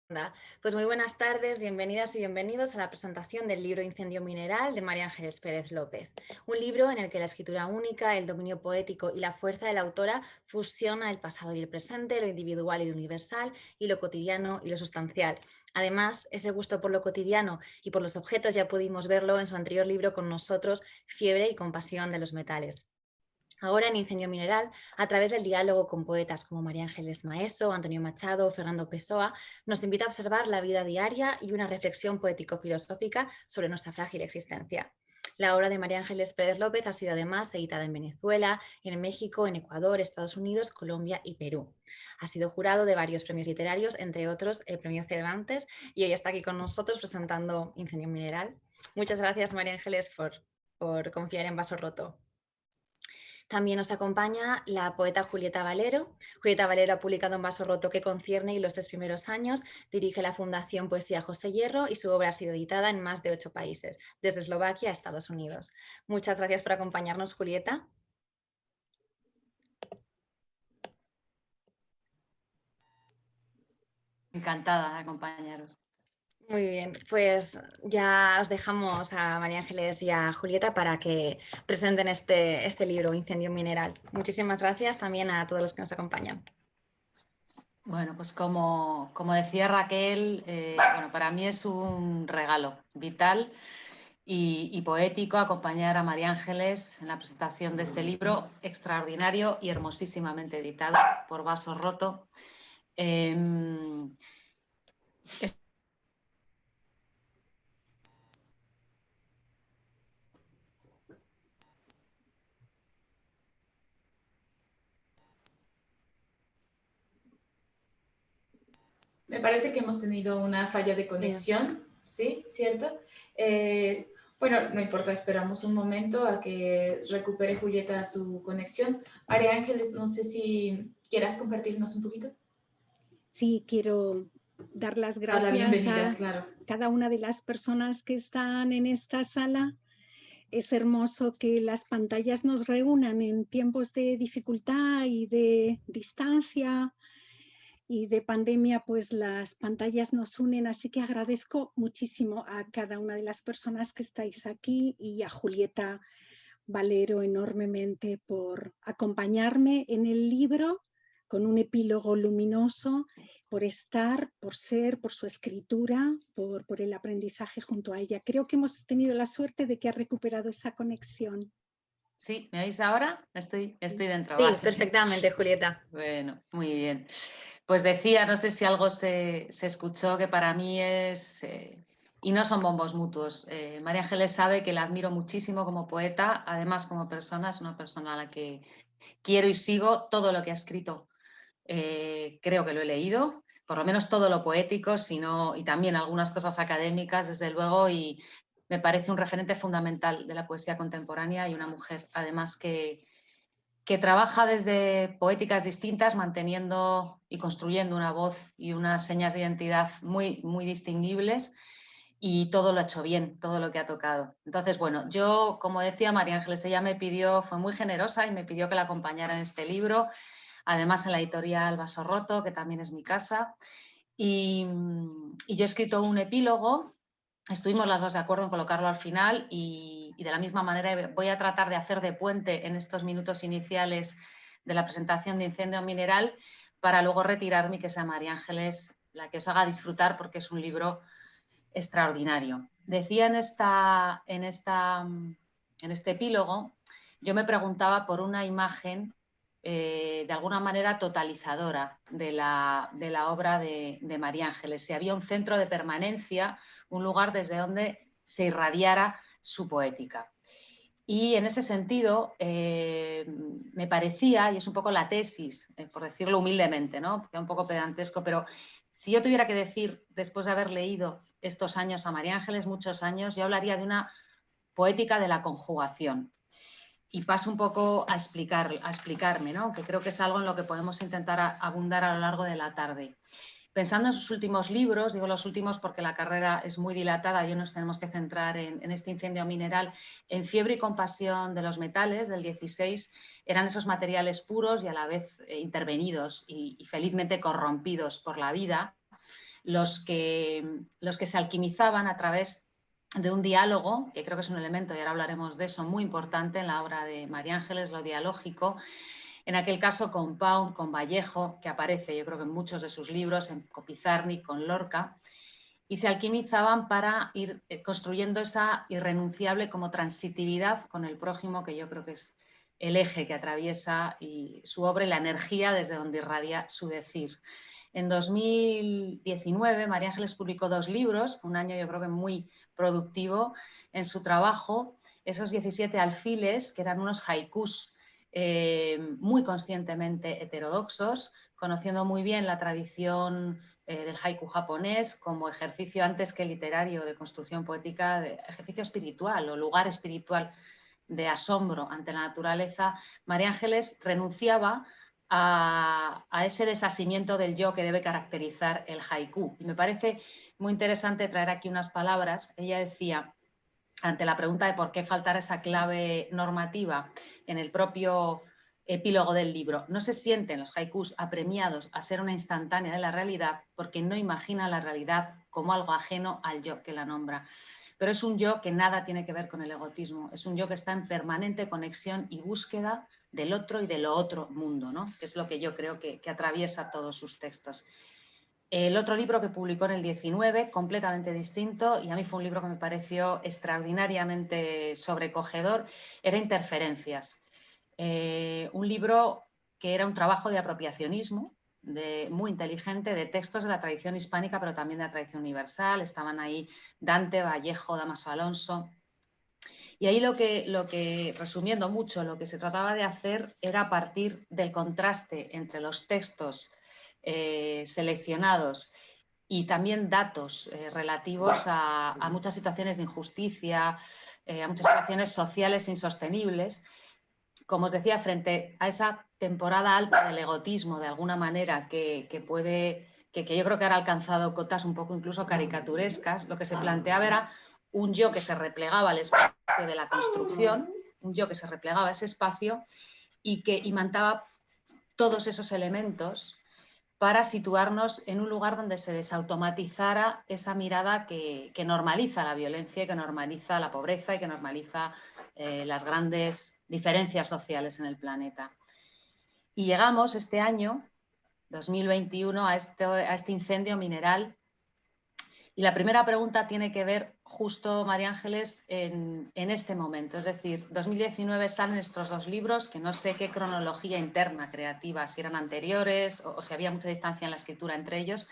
Anda, pues muy buenas tardes, bienvenidas y bienvenidos a la presentación del libro Incendio Mineral de María Ángeles Pérez López. Un libro en el que la escritura única, el dominio poético y la fuerza de la autora fusiona el pasado y el presente, lo individual y lo universal, y lo cotidiano y lo sustancial. Además, ese gusto por lo cotidiano y por los objetos ya pudimos verlo en su anterior libro con nosotros, Fiebre y compasión de los metales. Ahora en Incendio Mineral, a través del diálogo con poetas como María Ángeles Maeso, Antonio Machado, Fernando Pessoa, nos invita a observar la vida diaria y una reflexión poético-filosófica sobre nuestra frágil existencia. La obra de María Ángeles Pérez López ha sido además editada en Venezuela, en México, en Ecuador, Estados Unidos, Colombia y Perú. Ha sido jurado de varios premios literarios, entre otros el Premio Cervantes, y hoy está aquí con nosotros presentando Incendio Mineral. Muchas gracias, María Ángeles, por confiar en Vaso Roto. También nos acompaña la poeta Julieta Valero. Julieta Valero ha publicado en Vaso Roto Que concierne y Los 3 primeros años, dirige la Fundación Poesía José Hierro y su obra ha sido editada en más de 8 países, desde Eslovaquia a Estados Unidos. Muchas gracias por acompañarnos, Julieta. Encantada de acompañaros. Muy bien, pues ya os dejamos a María Ángeles y a Julieta para que presenten este libro, Incendio Mineral. Muchísimas gracias también a todos los que nos acompañan. Bueno, pues como decía Raquel, bueno, para mí es un regalo vital y poético acompañar a María Ángeles en la presentación de este libro extraordinario y hermosísimamente editado por Vaso Roto. Me parece que hemos tenido una falla de conexión, ¿sí? ¿Cierto? Bueno, no importa, esperamos un momento a que recupere Julieta su conexión. María Ángeles, no sé si quieras compartirnos un poquito. Sí, quiero dar las gracias bienvenida, a claro. cada una de las personas que están en esta sala. Es hermoso que las pantallas nos reúnan en tiempos de dificultad y de distancia y de pandemia, pues las pantallas nos unen, así que agradezco muchísimo a cada una de las personas que estáis aquí y a Julieta Valero enormemente por acompañarme en el libro con un epílogo luminoso, por estar, por ser, por su escritura, por el aprendizaje junto a ella. Creo que hemos tenido la suerte de que ha recuperado esa conexión. ¿Sí? ¿Me oís ahora? Estoy dentro. Sí, Vale. perfectamente, Julieta. Bueno, muy bien. Pues decía, no sé si algo se escuchó, que para mí es... y no son bombos mutuos. María Ángeles sabe que la admiro muchísimo como poeta, además como persona, es una persona a la que quiero y sigo. Todo lo que ha escrito creo que lo he leído, por lo menos todo lo poético, y también algunas cosas académicas, desde luego, y me parece un referente fundamental de la poesía contemporánea y una mujer, además, que trabaja desde poéticas distintas, manteniendo y construyendo una voz y unas señas de identidad muy, muy distinguibles, y todo lo ha hecho bien, todo lo que ha tocado. Entonces, bueno, yo, como decía María Ángeles, ella me pidió, fue muy generosa y me pidió que la acompañara en este libro, además en la editorial Vaso Roto, que también es mi casa, y yo he escrito un epílogo. Estuvimos las dos de acuerdo en colocarlo al final y de la misma manera voy a tratar de hacer de puente en estos minutos iniciales de la presentación de Incendio Mineral para luego retirarme y que sea María Ángeles la que os haga disfrutar, porque es un libro extraordinario. Decía en este epílogo, yo me preguntaba por una imagen de alguna manera totalizadora de la obra de María Ángeles. Si había un centro de permanencia, un lugar desde donde se irradiara su poética. Y en ese sentido me parecía, y es un poco la tesis, por decirlo humildemente, ¿no? Porque es un poco pedantesco, pero si yo tuviera que decir, después de haber leído estos años a María Ángeles, muchos años, yo hablaría de una poética de la conjugación. Y paso un poco a explicarme, ¿no? Que creo que es algo en lo que podemos intentar abundar a lo largo de la tarde. Pensando en sus últimos libros, digo los últimos porque la carrera es muy dilatada y hoy nos tenemos que centrar en este Incendio Mineral, en Fiebre y compasión de los metales, del 16, eran esos materiales puros y a la vez intervenidos y felizmente corrompidos por la vida, los que se alquimizaban a través de un diálogo, que creo que es un elemento, y ahora hablaremos de eso, muy importante en la obra de María Ángeles, lo dialógico, en aquel caso con Pound, con Vallejo, que aparece yo creo que en muchos de sus libros, con Pizarnik, con Lorca, y se alquimizaban para ir construyendo esa irrenunciable como transitividad con el prójimo, que yo creo que es el eje que atraviesa y su obra y la energía desde donde irradia su decir. En 2019 María Ángeles publicó 2 libros, un año yo creo que muy productivo en su trabajo, esos 17 alfiles, que eran unos haikus muy conscientemente heterodoxos, conociendo muy bien la tradición del haiku japonés como ejercicio antes que literario de construcción poética, de ejercicio espiritual o lugar espiritual de asombro ante la naturaleza. María Ángeles renunciaba a ese desasimiento del yo que debe caracterizar el haiku. Y me parece muy interesante traer aquí unas palabras. Ella decía, ante la pregunta de por qué faltar esa clave normativa en el propio epílogo del libro, no se sienten los haikus apremiados a ser una instantánea de la realidad porque no imagina la realidad como algo ajeno al yo que la nombra. Pero es un yo que nada tiene que ver con el egotismo, es un yo que está en permanente conexión y búsqueda del otro y de lo otro mundo, ¿no? Que es lo que yo creo que atraviesa todos sus textos. El otro libro que publicó en el 19, completamente distinto, y a mí fue un libro que me pareció extraordinariamente sobrecogedor, era Interferencias. Un libro que era un trabajo de apropiacionismo, muy inteligente, de textos de la tradición hispánica, pero también de la tradición universal. Estaban ahí Dante, Vallejo, Dámaso Alonso. Y ahí lo que, resumiendo mucho, lo que se trataba de hacer era partir del contraste entre los textos seleccionados y también datos relativos a muchas situaciones de injusticia, a muchas situaciones sociales insostenibles, como os decía, frente a esa temporada alta del egotismo, de alguna manera, que yo creo que ahora ha alcanzado cotas un poco incluso caricaturescas. Lo que se planteaba era un yo que se replegaba al espacio de la construcción, un yo que se replegaba a ese espacio y mantaba todos esos elementos para situarnos en un lugar donde se desautomatizara esa mirada que normaliza la violencia y que normaliza la pobreza y que normaliza las grandes diferencias sociales en el planeta. Y llegamos este año, 2021, a este incendio mineral. Y la primera pregunta tiene que ver justo, María Ángeles, en este momento. Es decir, 2019 salen estos 2 libros, que no sé qué cronología interna creativa, si eran anteriores o si había mucha distancia en la escritura entre ellos.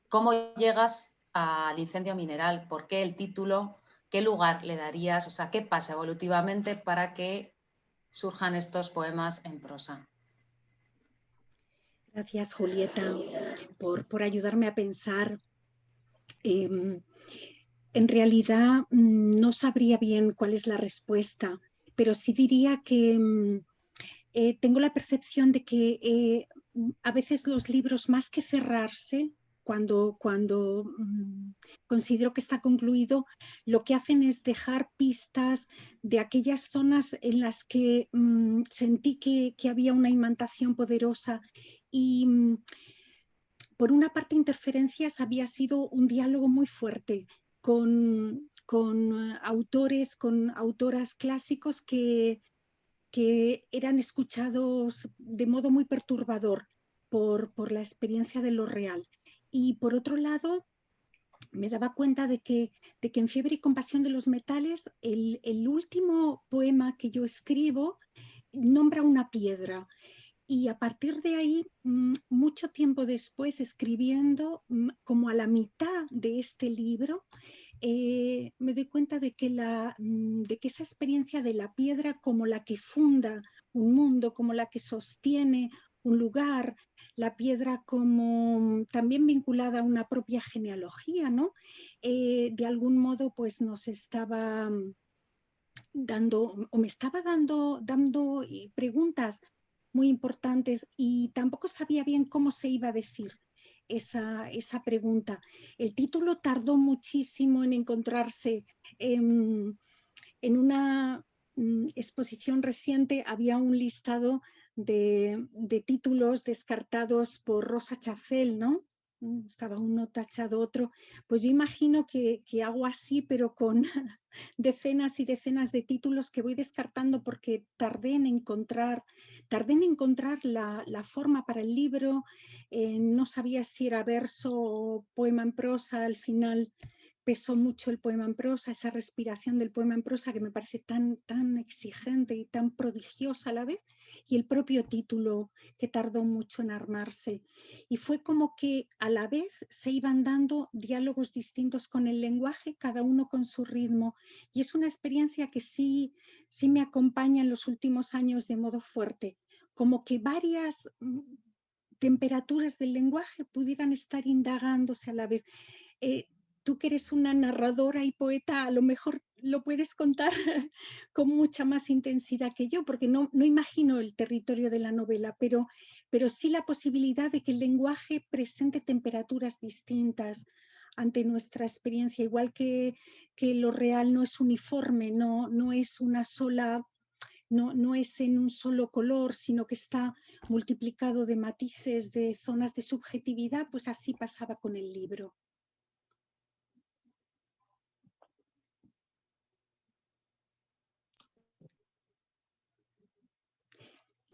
¿Cómo llegas al incendio mineral? ¿Por qué el título? ¿Qué lugar le darías? O sea, ¿qué pasa evolutivamente para que surjan estos poemas en prosa? Gracias, Julieta, por ayudarme a pensar. En realidad no sabría bien cuál es la respuesta, pero sí diría que tengo la percepción de que a veces los libros, más que cerrarse, cuando considero que está concluido, lo que hacen es dejar pistas de aquellas zonas en las que sentí que había una imantación poderosa y por una parte Interferencias había sido un diálogo muy fuerte con autores, con autoras clásicos que eran escuchados de modo muy perturbador por la experiencia de lo real. Y por otro lado, me daba cuenta de que en Fiebre y Compasión de los Metales, el último poema que yo escribo nombra una piedra. Y a partir de ahí, mucho tiempo después, escribiendo, como a la mitad de este libro, me doy cuenta de que esa experiencia de la piedra como la que funda un mundo, como la que sostiene un lugar, la piedra como también vinculada a una propia genealogía, ¿no? De algún modo pues nos estaba dando, o me estaba dando preguntas muy importantes y tampoco sabía bien cómo se iba a decir esa pregunta. El título tardó muchísimo en encontrarse. En una exposición reciente había un listado de títulos descartados por Rosa Chafel, ¿no? estaba uno tachado otro, pues yo imagino que hago así, pero con decenas y decenas de títulos que voy descartando porque tardé en encontrar la forma para el libro, no sabía si era verso o poema en prosa. Al final pesó mucho el poema en prosa, esa respiración del poema en prosa que me parece tan exigente y tan prodigiosa a la vez, y el propio título que tardó mucho en armarse. Y fue como que a la vez se iban dando diálogos distintos con el lenguaje, cada uno con su ritmo. Y es una experiencia que sí me acompaña en los últimos años de modo fuerte, como que varias temperaturas del lenguaje pudieran estar indagándose a la vez. Tú que eres una narradora y poeta, a lo mejor lo puedes contar con mucha más intensidad que yo, porque no imagino el territorio de la novela, pero sí la posibilidad de que el lenguaje presente temperaturas distintas ante nuestra experiencia, igual que lo real no es uniforme, no es una sola, no es en un solo color, sino que está multiplicado de matices, de zonas de subjetividad, pues así pasaba con el libro.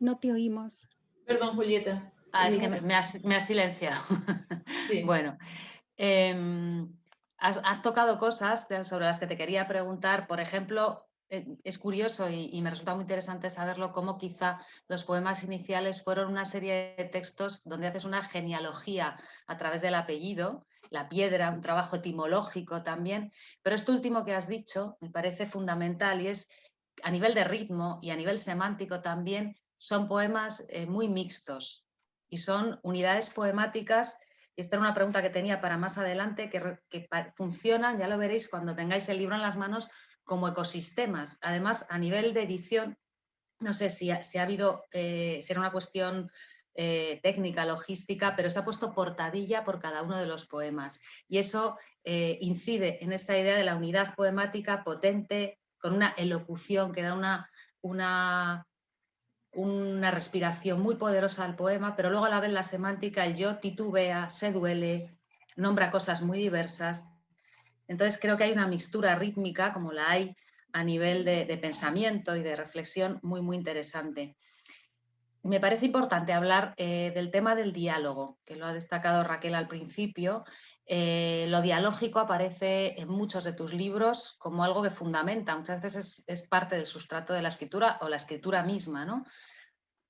No te oímos. Perdón, Julieta. Es que me has silenciado. Sí. Bueno, has tocado cosas sobre las que te quería preguntar. Por ejemplo, es curioso y me resulta muy interesante saberlo, cómo quizá los poemas iniciales fueron una serie de textos donde haces una genealogía a través del apellido, la piedra, un trabajo etimológico también. Pero esto último que has dicho me parece fundamental, y es a nivel de ritmo y a nivel semántico también son poemas muy mixtos y son unidades poemáticas. Y esta era una pregunta que tenía para más adelante, que funcionan, ya lo veréis cuando tengáis el libro en las manos, como ecosistemas. Además, a nivel de edición, no sé si ha habido, si era una cuestión técnica, logística, pero se ha puesto portadilla por cada uno de los poemas. Y eso incide en esta idea de la unidad poemática potente, con una elocución que da una respiración muy poderosa al poema, pero luego a la vez la semántica, el yo titubea, se duele, nombra cosas muy diversas. Entonces creo que hay una mixtura rítmica, como la hay a nivel de pensamiento y de reflexión, muy interesante. Me parece importante hablar del tema del diálogo, que lo ha destacado Raquel al principio. Lo dialógico aparece en muchos de tus libros como algo que fundamenta, muchas veces es parte del sustrato de la escritura o la escritura misma, ¿no?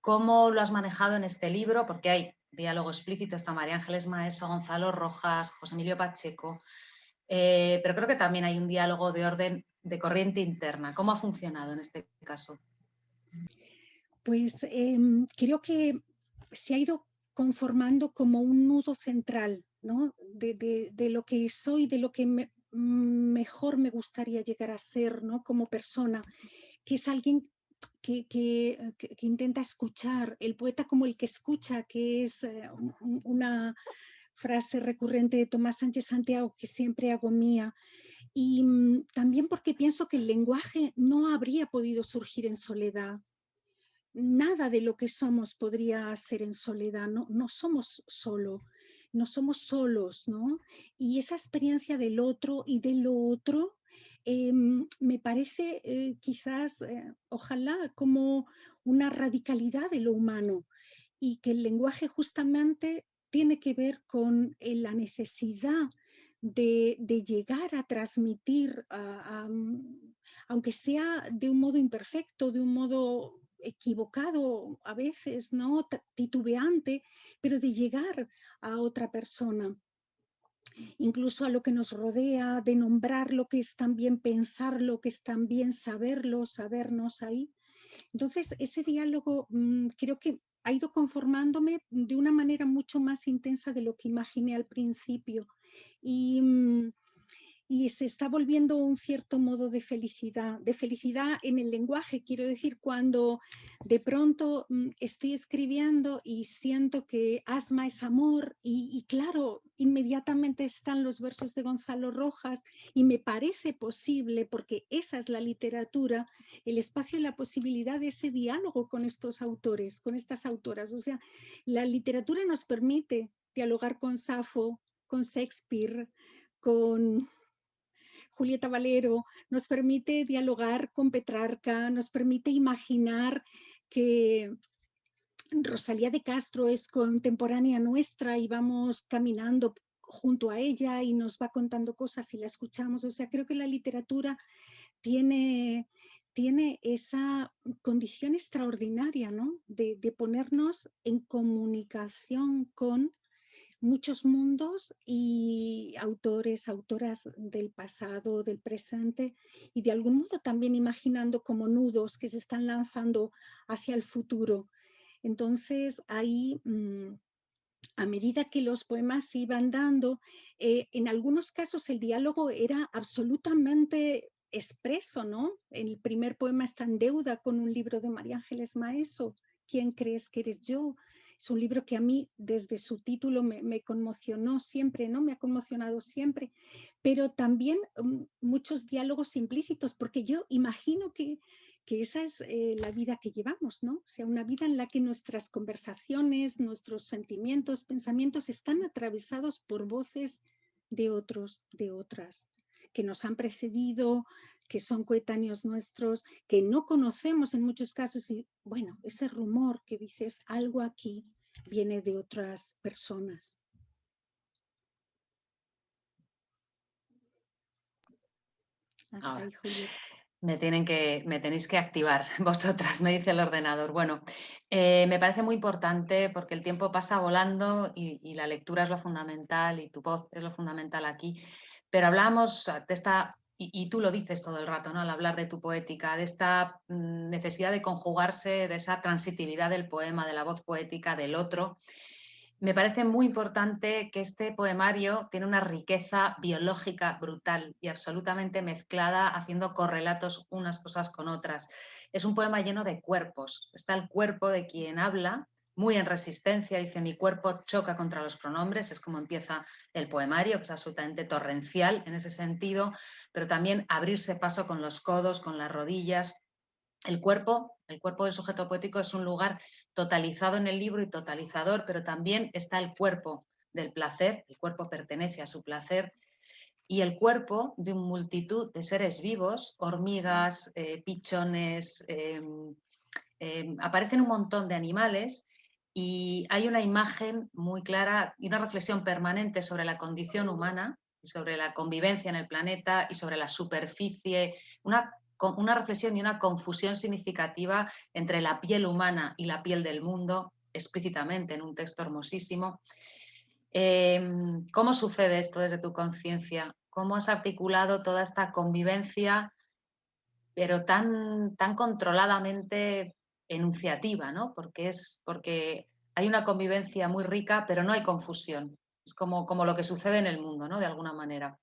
¿Cómo lo has manejado en este libro? Porque hay diálogo explícito, está María Ángeles Maeso, Gonzalo Rojas, José Emilio Pacheco, pero creo que también hay un diálogo de orden de corriente interna. ¿Cómo ha funcionado en este caso? Pues creo que se ha ido conformando como un nudo central, ¿no? de lo que soy, de lo que mejor me gustaría llegar a ser, ¿no? Como persona, que es alguien que intenta escuchar, el poeta como el que escucha, que es una frase recurrente de Tomás Sánchez Santiago que siempre hago mía. Y también porque pienso que el lenguaje no habría podido surgir en soledad. Nada de lo que somos podría ser en soledad, no somos no somos solos, ¿no? Y esa experiencia del otro y de lo otro me parece quizás, ojalá, como una radicalidad de lo humano, y que el lenguaje justamente tiene que ver con la necesidad de llegar a transmitir, aunque sea de un modo imperfecto, de un modo equivocado a veces, ¿no? Titubeante, pero de llegar a otra persona, incluso a lo que nos rodea, de nombrar lo que es también pensar, lo que es también saberlo, sabernos ahí. Entonces, ese diálogo creo que ha ido conformándome de una manera mucho más intensa de lo que imaginé al principio. Y se está volviendo un cierto modo de felicidad en el lenguaje. Quiero decir, cuando de pronto estoy escribiendo y siento que asma es amor, y claro, inmediatamente están los versos de Gonzalo Rojas, y me parece posible, porque esa es la literatura, el espacio y la posibilidad de ese diálogo con estos autores, con estas autoras. O sea, la literatura nos permite dialogar con Safo, con Shakespeare, con Julieta Valero, nos permite dialogar con Petrarca, nos permite imaginar que Rosalía de Castro es contemporánea nuestra y vamos caminando junto a ella y nos va contando cosas y la escuchamos. O sea, creo que la literatura tiene esa condición extraordinaria, ¿no? De ponernos en comunicación con muchos mundos y autores, autoras del pasado, del presente, y de algún modo también imaginando como nudos que se están lanzando hacia el futuro. Entonces ahí, a medida que los poemas se iban dando, en algunos casos el diálogo era absolutamente expreso, ¿no? El primer poema está en deuda con un libro de María Ángeles Maeso, ¿Quién crees que eres yo? Es un libro que a mí desde su título me conmocionó siempre, ¿no? Me ha conmocionado siempre, pero también muchos diálogos implícitos, porque yo imagino que esa es la vida que llevamos, ¿no? O sea, una vida en la que nuestras conversaciones, nuestros sentimientos, pensamientos están atravesados por voces de otros, de otras, que nos han precedido, que son coetáneos nuestros, que no conocemos en muchos casos y, bueno, ese rumor que dices, algo aquí viene de otras personas. Hasta ahí, Julieta. Me tenéis que activar vosotras, me dice el ordenador. Bueno, me parece muy importante porque el tiempo pasa volando y la lectura es lo fundamental y tu voz es lo fundamental aquí. Pero hablamos de esta, y tú lo dices todo el rato, ¿no? Al hablar de tu poética, de esta necesidad de conjugarse, de esa transitividad del poema, de la voz poética del otro. Me parece muy importante que este poemario tiene una riqueza biológica brutal y absolutamente mezclada, haciendo correlatos unas cosas con otras. Es un poema lleno de cuerpos. Está el cuerpo de quien habla, muy en resistencia, dice: mi cuerpo choca contra los pronombres, es como empieza el poemario, que es absolutamente torrencial en ese sentido, pero también abrirse paso con los codos, con las rodillas. El cuerpo del sujeto poético es un lugar totalizado en el libro y totalizador, pero también está el cuerpo del placer, el cuerpo pertenece a su placer, y el cuerpo de una multitud de seres vivos, hormigas, pichones, aparecen un montón de animales y hay una imagen muy clara y una reflexión permanente sobre la condición humana, sobre la convivencia en el planeta y sobre la superficie, una reflexión y una confusión significativa entre la piel humana y la piel del mundo, explícitamente en un texto hermosísimo. ¿Cómo sucede esto desde tu conciencia? ¿Cómo has articulado toda esta convivencia, pero tan controladamente enunciativa, ¿no? Porque hay una convivencia muy rica, pero no hay confusión. Es como lo que sucede en el mundo, ¿no? De alguna manera.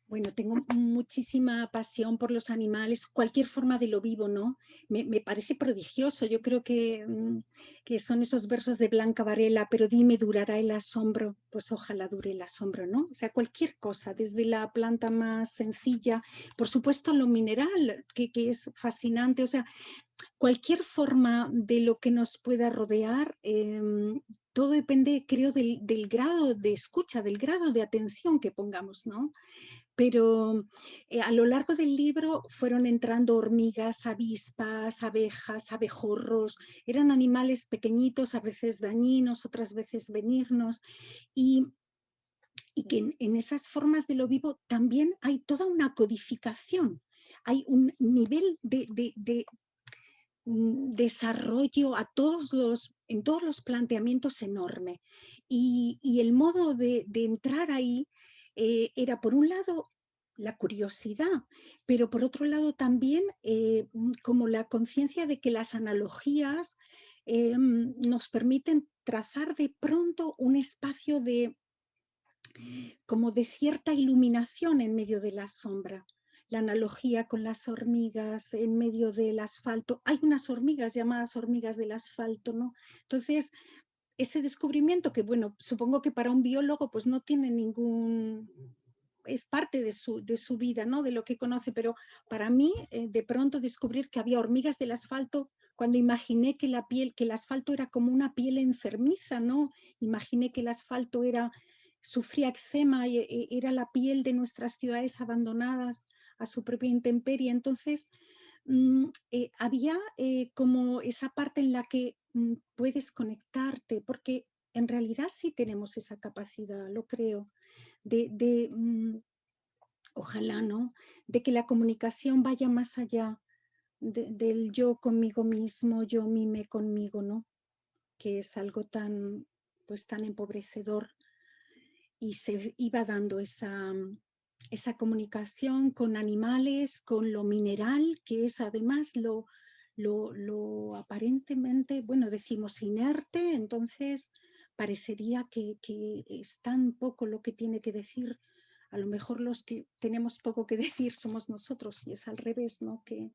Bueno, tengo muchísima pasión por los animales, cualquier forma de lo vivo, ¿no? Me parece prodigioso. Yo creo que son esos versos de Blanca Varela, pero dime, ¿durará el asombro? Pues ojalá dure el asombro, ¿no? O sea, cualquier cosa, desde la planta más sencilla, por supuesto lo mineral, que es fascinante, o sea, cualquier forma de lo que nos pueda rodear, todo depende, creo, del grado de escucha, del grado de atención que pongamos, ¿no? Pero a lo largo del libro fueron entrando hormigas, avispas, abejas, abejorros, eran animales pequeñitos, a veces dañinos, otras veces benignos, y que en esas formas de lo vivo también hay toda una codificación, hay un nivel de desarrollo en todos los planteamientos enorme, y el modo de entrar ahí era, por un lado, la curiosidad, pero por otro lado también como la conciencia de que las analogías nos permiten trazar de pronto un espacio como de cierta iluminación en medio de la sombra. La analogía con las hormigas en medio del asfalto. Hay unas hormigas llamadas hormigas del asfalto, ¿no? Entonces, ese descubrimiento que, bueno, supongo que para un biólogo pues no tiene ningún... es parte de su vida, ¿no? De lo que conoce, pero para mí de pronto descubrir que había hormigas del asfalto cuando imaginé que que el asfalto era como una piel enfermiza, ¿no? Imaginé que el asfalto sufría eczema y era la piel de nuestras ciudades abandonadas a su propia intemperie. Entonces, había como esa parte en la que puedes conectarte, porque en realidad sí tenemos esa capacidad, lo creo, ojalá, ¿no? De que la comunicación vaya más allá del yo conmigo mismo, yo mime conmigo, ¿no? Que es algo tan, pues, tan empobrecedor, y se iba dando esa comunicación con animales, con lo mineral, que es además lo aparentemente, bueno, decimos inerte, entonces parecería que es tan poco lo que tiene que decir. A lo mejor los que tenemos poco que decir somos nosotros, y es al revés, ¿no? Que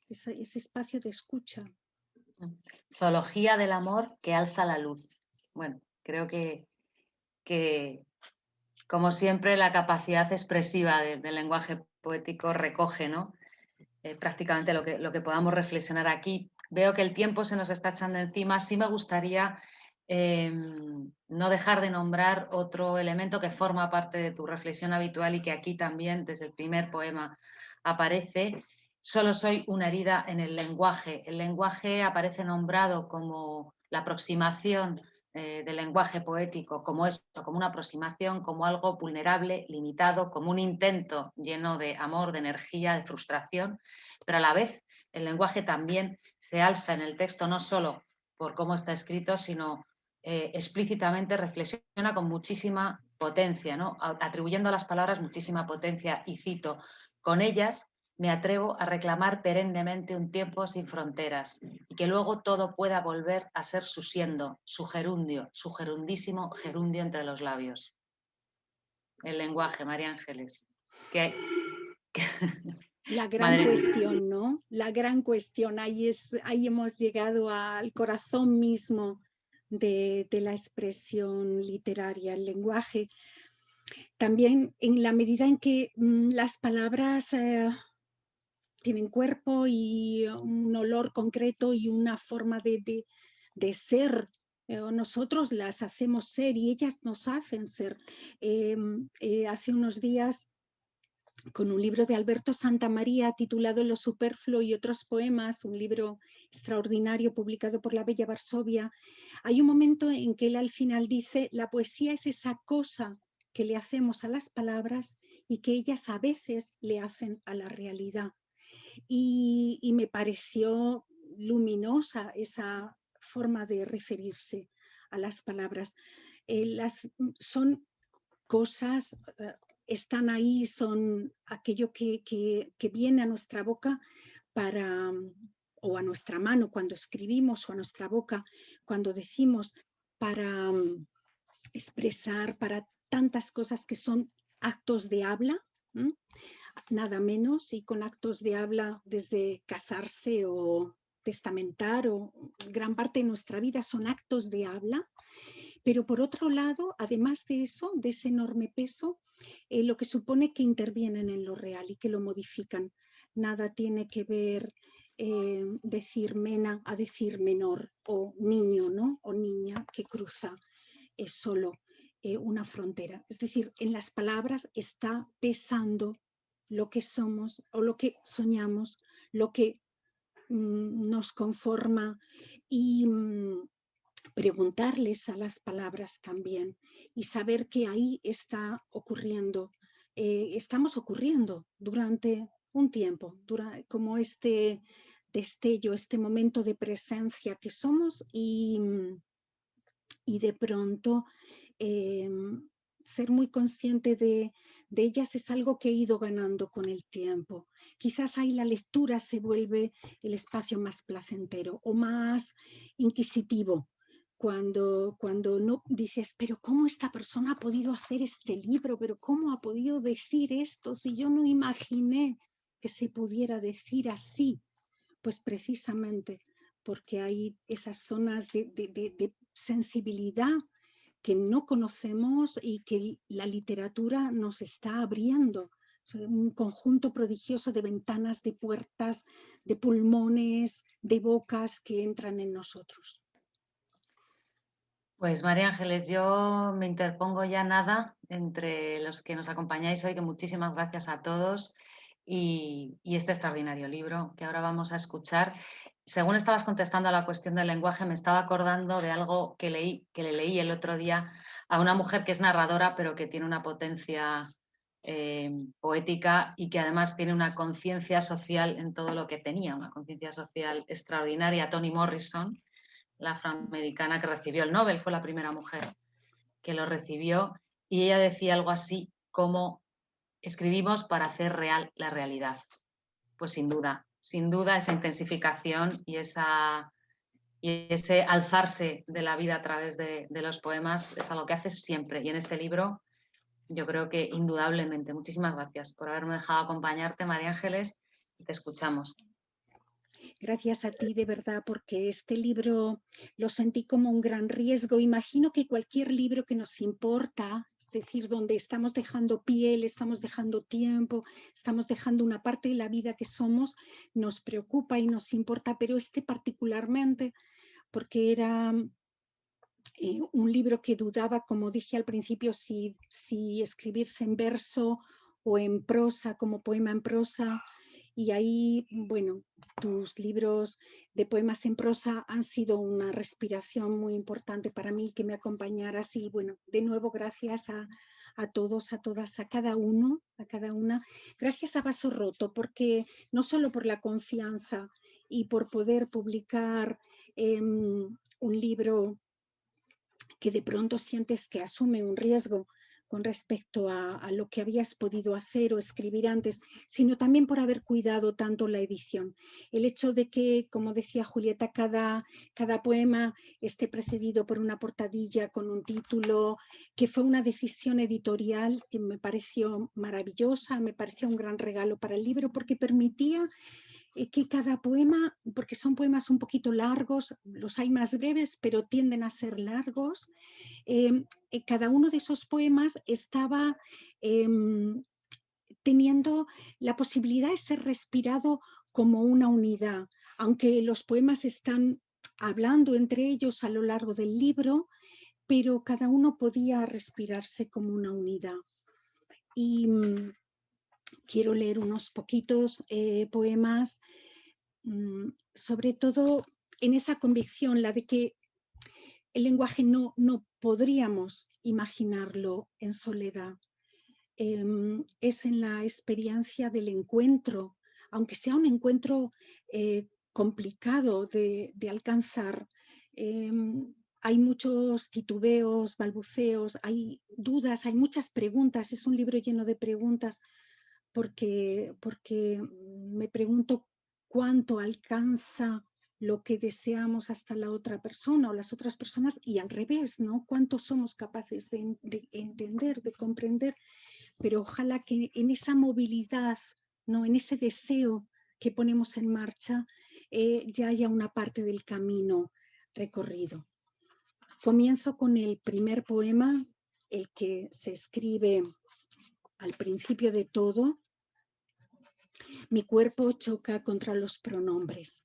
ese espacio de escucha. Zoología del amor que alza la luz. Bueno, creo que como siempre, la capacidad expresiva del lenguaje poético recoge, ¿no? Prácticamente lo que podamos reflexionar aquí. Veo que el tiempo se nos está echando encima. Sí me gustaría no dejar de nombrar otro elemento que forma parte de tu reflexión habitual y que aquí también, desde el primer poema, aparece. Solo soy una herida en el lenguaje. El lenguaje aparece nombrado como la aproximación del lenguaje poético, como esto, como una aproximación, como algo vulnerable, limitado, como un intento lleno de amor, de energía, de frustración, pero a la vez el lenguaje también se alza en el texto no solo por cómo está escrito, sino explícitamente reflexiona con muchísima potencia, ¿no? Atribuyendo a las palabras muchísima potencia, y cito: con ellas me atrevo a reclamar perennemente un tiempo sin fronteras y que luego todo pueda volver a ser su siendo, su gerundio, su gerundísimo gerundio entre los labios. El lenguaje, María Ángeles. La gran Madre mía. cuestión, ¿no? La gran cuestión, ahí hemos llegado al corazón mismo de la expresión literaria, el lenguaje. También en la medida en que las palabras tienen cuerpo y un olor concreto y una forma de ser, nosotros las hacemos ser y ellas nos hacen ser. Hace unos días, con un libro de Alberto Santamaría titulado Lo superfluo y otros poemas, un libro extraordinario publicado por la Bella Varsovia, hay un momento en que él al final dice: la poesía es esa cosa que le hacemos a las palabras y que ellas a veces le hacen a la realidad. Y me pareció luminosa esa forma de referirse a las palabras. Son cosas, están ahí, son aquello que viene a nuestra boca o a nuestra mano cuando escribimos, o a nuestra boca cuando decimos, para expresar, para tantas cosas que son actos de habla, nada menos, y con actos de habla desde casarse o testamentar, o gran parte de nuestra vida son actos de habla. Pero por otro lado, además de eso, de ese enorme peso, lo que supone que intervienen en lo real y que lo modifican. Nada tiene que ver decir mena a decir menor, o niño, ¿no? O niña, que cruza solo una frontera. Es decir, en las palabras está pesando lo que somos o lo que soñamos, lo que nos conforma, y preguntarles a las palabras también y saber que ahí está ocurriendo, estamos ocurriendo durante un tiempo, como este destello, este momento de presencia que somos, y de pronto ser muy consciente de ellas es algo que he ido ganando con el tiempo. Quizás ahí la lectura se vuelve el espacio más placentero o más inquisitivo, cuando no dices: pero ¿cómo esta persona ha podido hacer este libro? ¿Pero cómo ha podido decir esto si yo no imaginé que se pudiera decir así? Pues precisamente porque hay esas zonas de sensibilidad que no conocemos y que la literatura nos está abriendo un conjunto prodigioso de ventanas, de puertas, de pulmones, de bocas que entran en nosotros. Pues María Ángeles, yo me interpongo ya nada entre los que nos acompañáis hoy, que muchísimas gracias a todos y este extraordinario libro que ahora vamos a escuchar. Según estabas contestando a la cuestión del lenguaje, me estaba acordando de algo que le leí el otro día a una mujer que es narradora, pero que tiene una potencia poética y que además tiene una conciencia social en todo lo que tenía, una conciencia social extraordinaria, Toni Morrison, la afroamericana que recibió el Nobel, fue la primera mujer que lo recibió, y ella decía algo así como: escribimos para hacer real la realidad. Pues sin duda esa intensificación y ese alzarse de la vida a través de los poemas es algo que haces siempre, y en este libro yo creo que indudablemente. Muchísimas gracias por haberme dejado acompañarte, María Ángeles, y te escuchamos. Gracias a ti, de verdad, porque este libro lo sentí como un gran riesgo. Imagino que cualquier libro que nos importa, es decir, donde estamos dejando piel, estamos dejando tiempo, estamos dejando una parte de la vida que somos, nos preocupa y nos importa, pero este particularmente, porque era un libro que dudaba, como dije al principio, si escribirse en verso o en prosa, como poema en prosa. Y ahí, bueno, tus libros de poemas en prosa han sido una respiración muy importante para mí, que me acompañaras. Y bueno, de nuevo, gracias a todos, a todas, a cada uno, a cada una. Gracias a Vaso Roto, porque no solo por la confianza y por poder publicar un libro que de pronto sientes que asume un riesgo con respecto a lo que habías podido hacer o escribir antes, sino también por haber cuidado tanto la edición. El hecho de que, como decía Julieta, cada poema esté precedido por una portadilla con un título, que fue una decisión editorial que me pareció maravillosa, me pareció un gran regalo para el libro, porque permitía que cada poema, porque son poemas un poquito largos, los hay más breves, pero tienden a ser largos, cada uno de esos poemas estaba teniendo la posibilidad de ser respirado como una unidad, aunque los poemas están hablando entre ellos a lo largo del libro, pero cada uno podía respirarse como una unidad. Y quiero leer unos poquitos poemas, sobre todo en esa convicción, la de que el lenguaje no podríamos imaginarlo en soledad. Es en la experiencia del encuentro, aunque sea un encuentro complicado de alcanzar. Hay muchos titubeos, balbuceos, hay dudas, hay muchas preguntas. Es un libro lleno de preguntas porque me pregunto cuánto alcanza lo que deseamos hasta la otra persona o las otras personas, y al revés, ¿no? Cuánto somos capaces de entender, de comprender, pero ojalá que en esa movilidad, ¿no? En ese deseo que ponemos en marcha, ya haya una parte del camino recorrido. Comienzo con el primer poema, el que se escribe al principio de todo. Mi cuerpo choca contra los pronombres.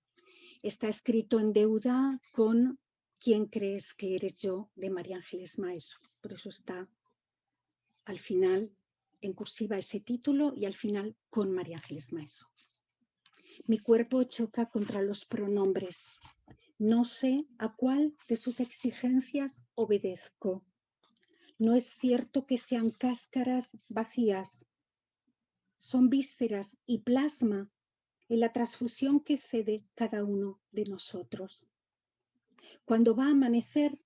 Está escrito en deuda con ¿Quién crees que eres yo?, de María Ángeles Maeso. Por eso está al final en cursiva ese título y al final con María Ángeles Maeso. Mi cuerpo choca contra los pronombres. No sé a cuál de sus exigencias obedezco. No es cierto que sean cáscaras vacías. Son vísceras y plasma en la transfusión que cede cada uno de nosotros. Cuando va a amanecer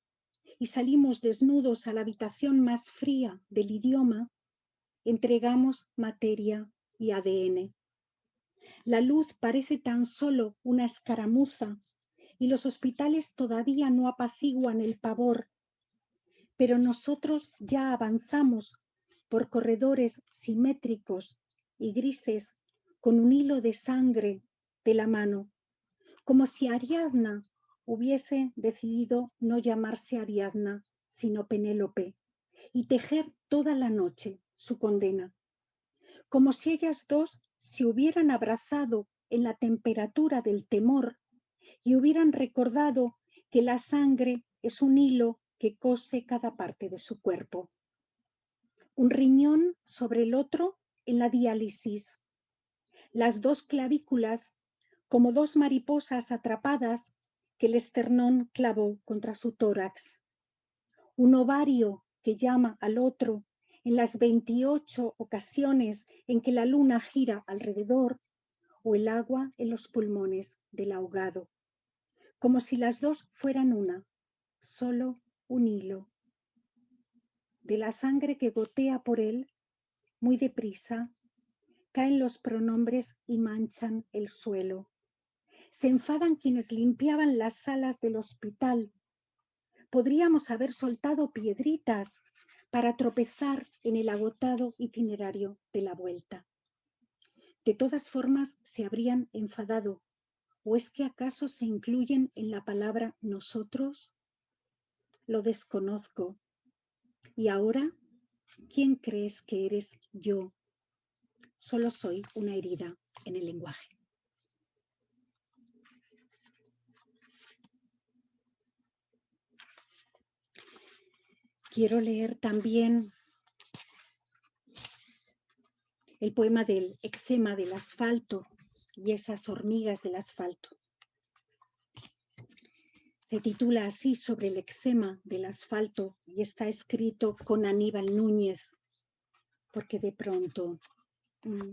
y salimos desnudos a la habitación más fría del idioma, entregamos materia y ADN. La luz parece tan solo una escaramuza y los hospitales todavía no apaciguan el pavor, pero nosotros ya avanzamos por corredores simétricos y grises con un hilo de sangre de la mano, como si Ariadna hubiese decidido no llamarse Ariadna, sino Penélope, y tejer toda la noche su condena. como si ellas dos se hubieran abrazado en la temperatura del temor y hubieran recordado que la sangre es un hilo que cose cada parte de su cuerpo. Un riñón sobre el otro en la diálisis. Las dos clavículas como dos mariposas atrapadas que el esternón clavó contra su tórax. Un ovario que llama al otro en las 28 ocasiones en que la luna gira alrededor, o el agua en los pulmones del ahogado, como si las dos fueran una, solo un hilo. De la sangre que gotea por él, muy deprisa, caen los pronombres y manchan el suelo. Se enfadan quienes limpiaban las salas del hospital. Podríamos haber soltado piedritas para tropezar en el agotado itinerario de la vuelta. De todas formas, se habrían enfadado. ¿O es que acaso se incluyen en la palabra nosotros? Lo desconozco. ¿Y ahora? ¿Quién crees que eres yo? Solo soy una herida en el lenguaje. Quiero leer también el poema del eczema del asfalto y esas hormigas del asfalto. Se titula así, Sobre el eczema del asfalto, y está escrito con Aníbal Núñez, porque de pronto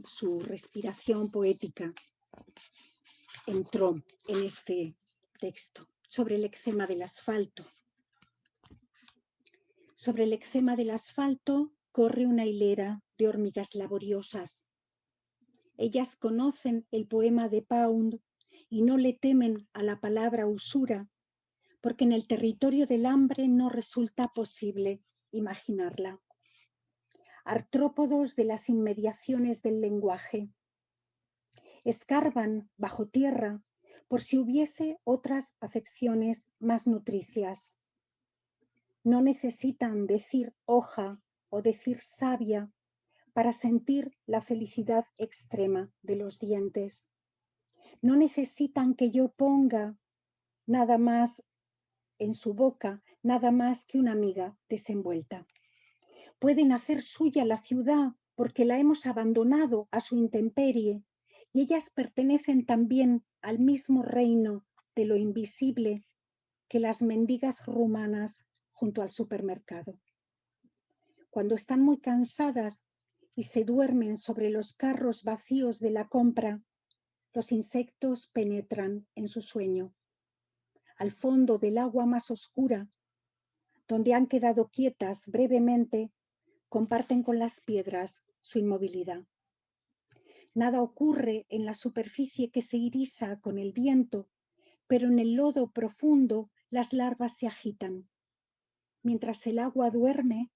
su respiración poética entró en este texto. Sobre el eczema del asfalto. Sobre el eczema del asfalto corre una hilera de hormigas laboriosas. Ellas conocen el poema de Pound y no le temen a la palabra usura, porque en el territorio del hambre no resulta posible imaginarla. Artrópodos de las inmediaciones del lenguaje. Escarban bajo tierra por si hubiese otras acepciones más nutricias. No necesitan decir hoja o decir savia para sentir la felicidad extrema de los dientes. No necesitan que yo ponga nada más en su boca, nada más que una miga desenvuelta. Pueden hacer suya la ciudad porque la hemos abandonado a su intemperie y ellas pertenecen también al mismo reino de lo invisible que las mendigas rumanas junto al supermercado. Cuando están muy cansadas y se duermen sobre los carros vacíos de la compra, los insectos penetran en su sueño. Al fondo del agua más oscura, donde han quedado quietas brevemente, comparten con las piedras su inmovilidad. Nada ocurre en la superficie que se irisa con el viento, pero en el lodo profundo las larvas se agitan. Mientras el agua duerme,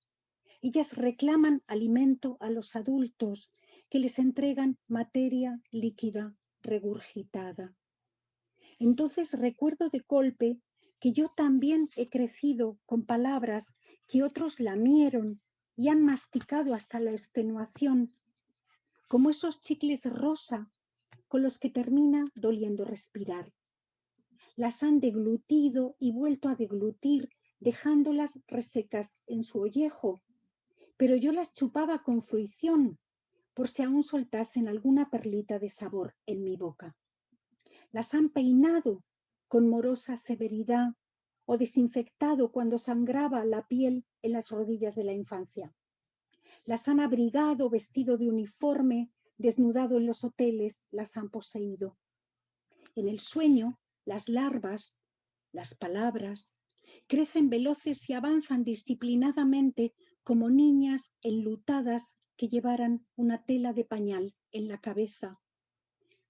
ellas reclaman alimento a los adultos que les entregan materia líquida regurgitada. Entonces recuerdo de golpe que yo también he crecido con palabras que otros lamieron y han masticado hasta la extenuación, como esos chicles rosa con los que termina doliendo respirar. Las han deglutido y vuelto a deglutir, dejándolas resecas en su ollejo, pero yo las chupaba con fruición, por si aún soltasen alguna perlita de sabor en mi boca. Las han peinado con morosa severidad o desinfectado cuando sangraba la piel en las rodillas de la infancia. Las han abrigado vestido de uniforme, desnudado en los hoteles, las han poseído. En el sueño, las larvas, las palabras, crecen veloces y avanzan disciplinadamente como niñas enlutadas que llevaran una tela de pañal en la cabeza.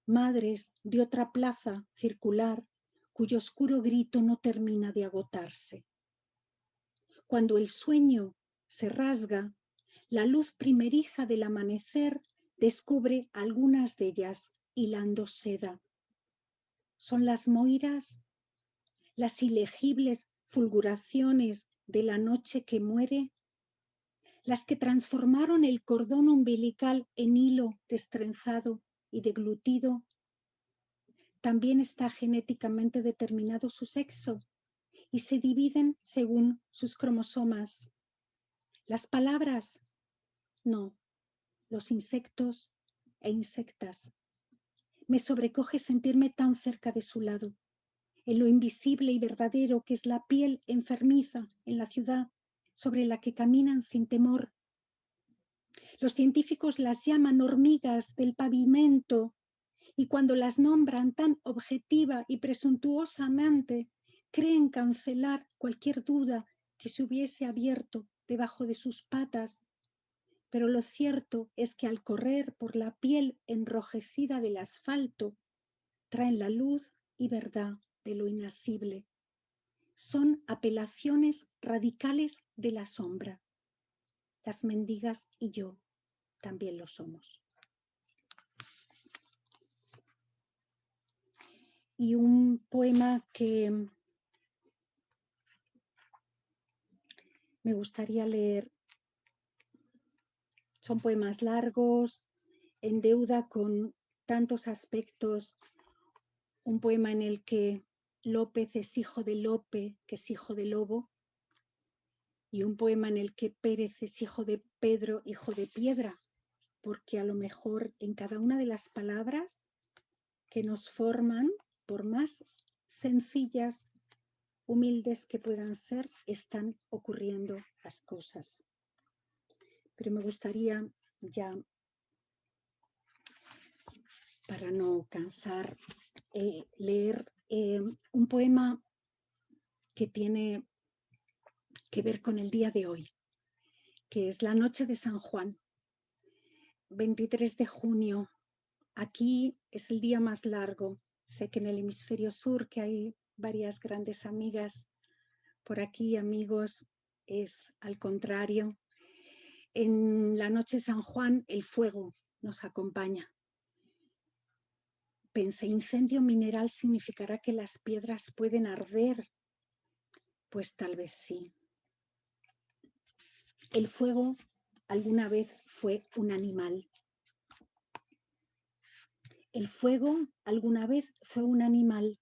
Madres de otra plaza circular cuyo oscuro grito no termina de agotarse. Cuando el sueño se rasga, la luz primeriza del amanecer descubre algunas de ellas hilando seda. Son las moiras, las ilegibles fulguraciones de la noche que muere, las que transformaron el cordón umbilical en hilo destrenzado y deglutido, también está genéticamente determinado su sexo y se dividen según sus cromosomas. Las palabras, no, los insectos e insectas. Me sobrecoge sentirme tan cerca de su lado, en lo invisible y verdadero que es la piel enfermiza en la ciudad sobre la que caminan sin temor. Los científicos las llaman hormigas del pavimento y cuando las nombran tan objetiva y presuntuosamente, creen cancelar cualquier duda que se hubiese abierto debajo de sus patas. Pero lo cierto es que al correr por la piel enrojecida del asfalto, traen la luz y verdad de lo inasible. Son apelaciones radicales de la sombra. Las mendigas y yo también lo somos. Y un poema que me gustaría leer. Son poemas largos, en deuda con tantos aspectos. Un poema en el que López es hijo de Lope, que es hijo de Lobo, y un poema en el que Pérez es hijo de Pedro, hijo de Piedra, porque a lo mejor en cada una de las palabras que nos forman, por más sencillas, humildes que puedan ser, están ocurriendo las cosas. Pero me gustaría ya, para no cansar, leer un poema que tiene que ver con el día de hoy, que es la noche de San Juan, 23 de junio. Aquí es el día más largo. Sé que en el hemisferio sur, que hay varias grandes amigas, por aquí, amigos, es al contrario. En la noche de San Juan el fuego nos acompaña. Pensé, incendio mineral significará que las piedras pueden arder. Pues tal vez sí. El fuego alguna vez fue un animal. El fuego alguna vez fue un animal.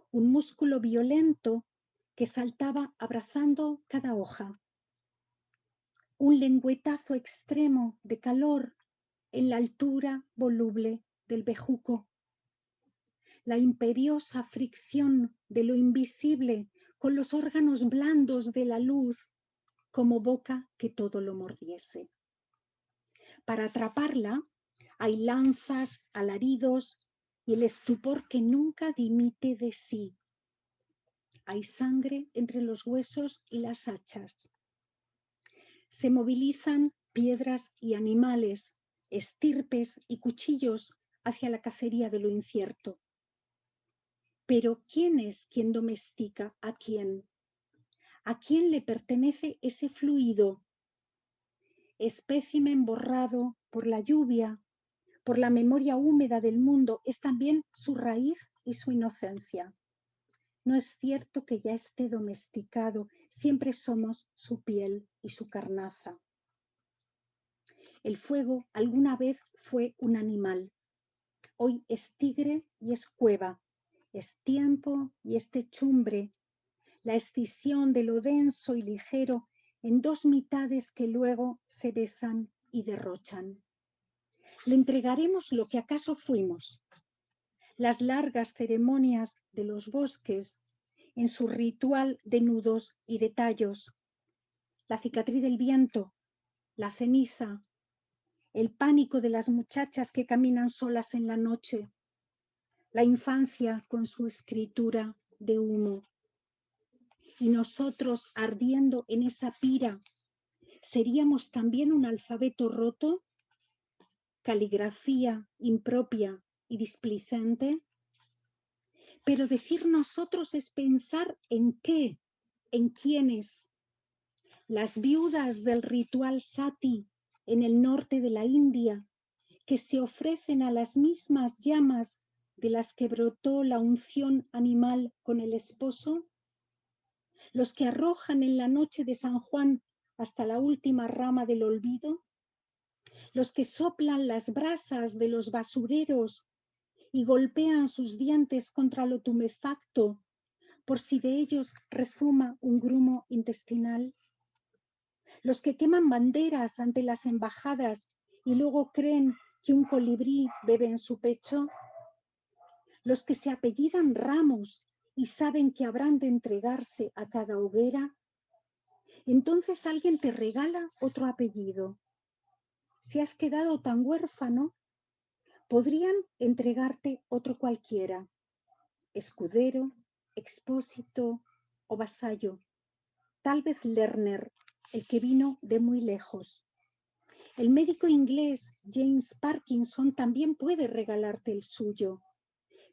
Un músculo violento que saltaba abrazando cada hoja. Un lengüetazo extremo de calor en la altura voluble del bejuco. La imperiosa fricción de lo invisible con los órganos blandos de la luz, como boca que todo lo mordiese. Para atraparla hay lanzas, alaridos y el estupor que nunca dimite de sí. Hay sangre entre los huesos y las hachas. Se movilizan piedras y animales, estirpes y cuchillos hacia la cacería de lo incierto. Pero ¿quién es quien domestica a quién? ¿A quién le pertenece ese fluido? Espécimen borrado por la lluvia, por la memoria húmeda del mundo, es también su raíz y su inocencia. No es cierto que ya esté domesticado, siempre somos su piel y su carnaza. El fuego alguna vez fue un animal, hoy es tigre y es cueva, es tiempo y es techumbre, la escisión de lo denso y ligero en dos mitades que luego se besan y derrochan. Le entregaremos lo que acaso fuimos, las largas ceremonias de los bosques en su ritual de nudos y de tallos, la cicatriz del viento, la ceniza, el pánico de las muchachas que caminan solas en la noche, la infancia con su escritura de humo. Y nosotros ardiendo en esa pira, ¿seríamos también un alfabeto roto? ¿Caligrafía impropia y displicente? Pero decir nosotros es pensar en qué, en quiénes. Las viudas del ritual sati en el norte de la India, que se ofrecen a las mismas llamas de las que brotó la unción animal con el esposo. Los que arrojan en la noche de San Juan hasta la última rama del olvido, los que soplan las brasas de los basureros y golpean sus dientes contra lo tumefacto por si de ellos rezuma un grumo intestinal, los que queman banderas ante las embajadas y luego creen que un colibrí bebe en su pecho, los que se apellidan Ramos y saben que habrán de entregarse a cada hoguera. Entonces alguien te regala otro apellido. Si has quedado tan huérfano, podrían entregarte otro cualquiera, Escudero, Expósito o Vasallo, tal vez Lerner, el que vino de muy lejos. El médico inglés James Parkinson también puede regalarte el suyo.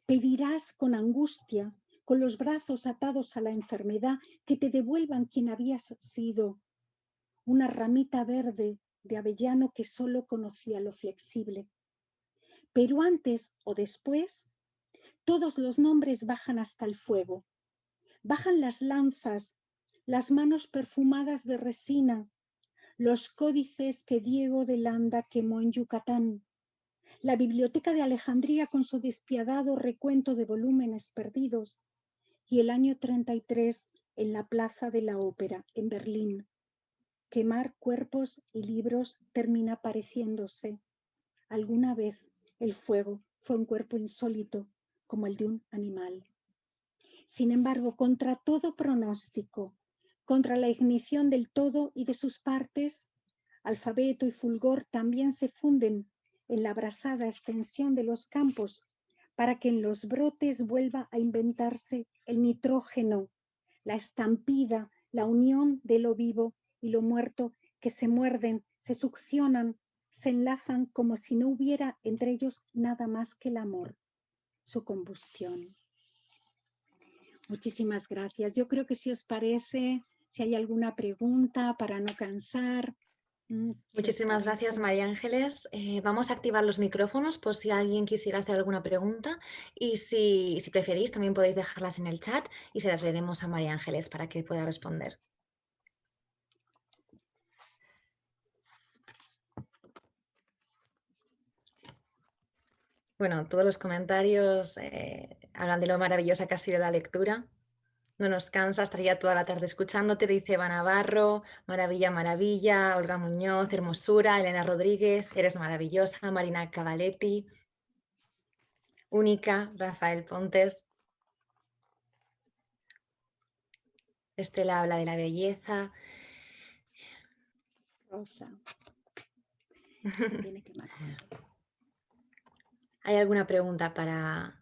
Pedirás con angustia, con los brazos atados a la enfermedad, que te devuelvan quien habías sido, una ramita verde de avellano que solo conocía lo flexible. Pero antes o después, todos los nombres bajan hasta el fuego. Bajan las lanzas, las manos perfumadas de resina, los códices que Diego de Landa quemó en Yucatán, la biblioteca de Alejandría con su despiadado recuento de volúmenes perdidos, y el año 33 en la Plaza de la Ópera, en Berlín. Quemar cuerpos y libros termina pareciéndose. Alguna vez el fuego fue un cuerpo insólito, como el de un animal. Sin embargo, contra todo pronóstico, contra la ignición del todo y de sus partes, alfabeto y fulgor también se funden en la abrasada extensión de los campos para que en los brotes vuelva a inventarse el nitrógeno, la estampida, la unión de lo vivo y lo muerto que se muerden, se succionan, se enlazan como si no hubiera entre ellos nada más que el amor, su combustión. Muchísimas gracias. Yo creo que si os parece, si hay alguna pregunta para no cansar. Muchísimas gracias, María Ángeles. Vamos a activar los micrófonos por si alguien quisiera hacer alguna pregunta y si preferís también podéis dejarlas en el chat y se las leeremos a María Ángeles para que pueda responder. Bueno, todos los comentarios hablan de lo maravillosa que ha sido la lectura. No nos cansa, estaría toda la tarde escuchándote, dice Eva Navarro, maravilla, maravilla, Olga Muñoz, hermosura, Elena Rodríguez, eres maravillosa, Marina Cavaletti, única, Rafael Pontes, Estela habla de la belleza. Rosa. Tiene que marchar. ¿Hay alguna pregunta para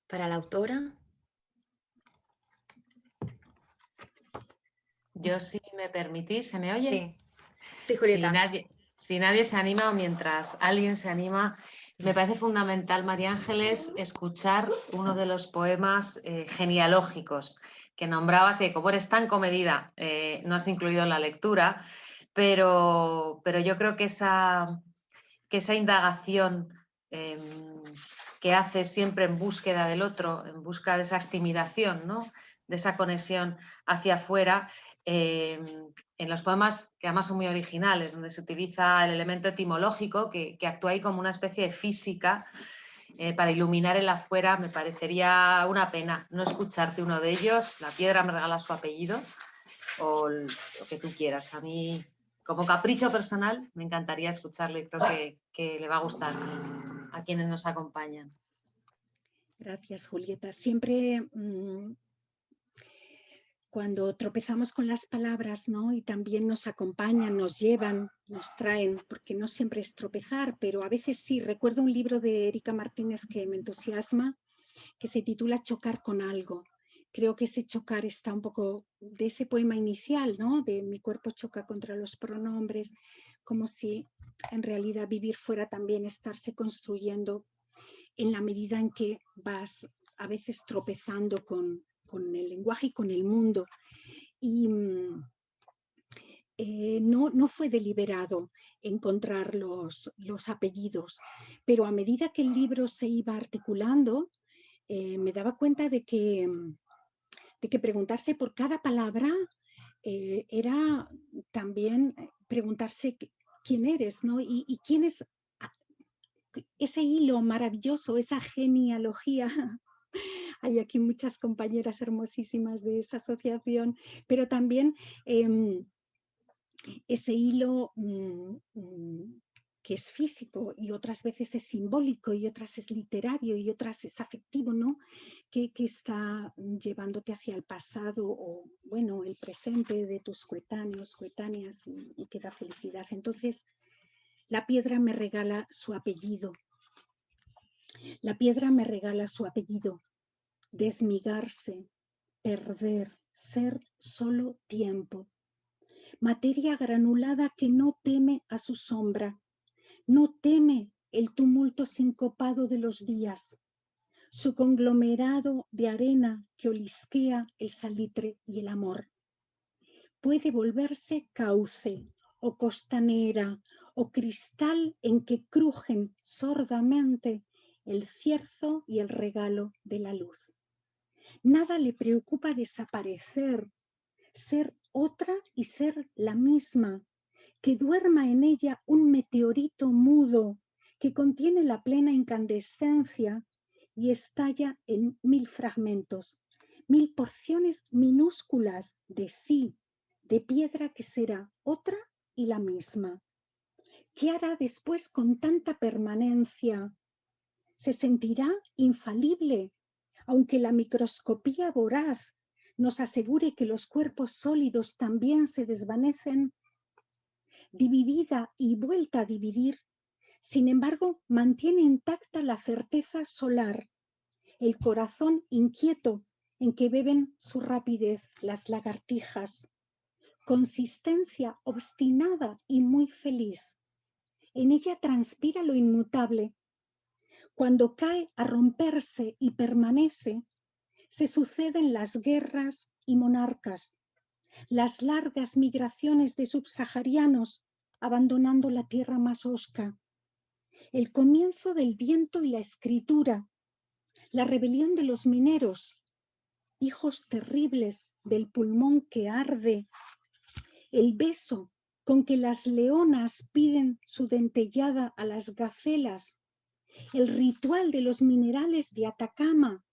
la autora? Yo, si me permitís, ¿se me oye? Sí, Julieta. Si nadie se anima o mientras alguien se anima, me parece fundamental, María Ángeles, escuchar uno de los poemas genealógicos que nombrabas y como eres tan comedida, no has incluido en la lectura, pero yo creo que esa indagación que haces siempre en búsqueda del otro, en busca de esa extimidación, ¿no? De esa conexión hacia afuera, en los poemas que además son muy originales, donde se utiliza el elemento etimológico que actúa ahí como una especie de física para iluminar el afuera, me parecería una pena no escucharte uno de ellos. La piedra me regala su apellido o lo que tú quieras. A mí, como capricho personal, me encantaría escucharlo y creo que le va a gustar a quienes nos acompañan. Gracias, Julieta. Siempre cuando tropezamos con las palabras, ¿no? Y también nos acompañan, nos llevan, nos traen, porque no siempre es tropezar, pero a veces sí. Recuerdo un libro de Erika Martínez que me entusiasma, que se titula Chocar con algo. Creo que ese chocar está un poco de ese poema inicial, ¿no? De mi cuerpo choca contra los pronombres, como si en realidad vivir fuera también estarse construyendo en la medida en que vas a veces tropezando con el lenguaje y con el mundo. Y no fue deliberado encontrar los apellidos, pero a medida que el libro se iba articulando, me daba cuenta de que preguntarse por cada palabra era también preguntarse quién eres, ¿no? Y quién es ese hilo maravilloso, esa genealogía. Hay aquí muchas compañeras hermosísimas de esa asociación, pero también ese hilo que es físico y otras veces es simbólico y otras es literario y otras es afectivo, ¿no? Que está llevándote hacia el pasado o, bueno, el presente de tus coetáneos, coetáneas y que da felicidad. Entonces, la piedra me regala su apellido. La piedra me regala su apellido. Desmigarse, perder, ser solo tiempo. Materia granulada que no teme a su sombra, no teme el tumulto sincopado de los días, su conglomerado de arena que olisquea el salitre y el amor. Puede volverse cauce o costanera o cristal en que crujen sordamente el cierzo y el regalo de la luz. Nada le preocupa desaparecer, ser otra y ser la misma, que duerma en ella un meteorito mudo que contiene la plena incandescencia y estalla en 1000 fragmentos, 1000 porciones minúsculas de sí, de piedra que será otra y la misma. ¿Qué hará después con tanta permanencia? ¿Se sentirá infalible, aunque la microscopía voraz nos asegure que los cuerpos sólidos también se desvanecen? Dividida y vuelta a dividir, sin embargo, mantiene intacta la certeza solar, el corazón inquieto en que beben su rapidez las lagartijas, consistencia obstinada y muy feliz. En ella transpira lo inmutable. Cuando cae a romperse y permanece, se suceden las guerras y monarcas, las largas migraciones de subsaharianos abandonando la tierra más hosca, el comienzo del viento y la escritura, la rebelión de los mineros, hijos terribles del pulmón que arde, el beso con que las leonas piden su dentellada a las gacelas, el ritual de los minerales de Atacama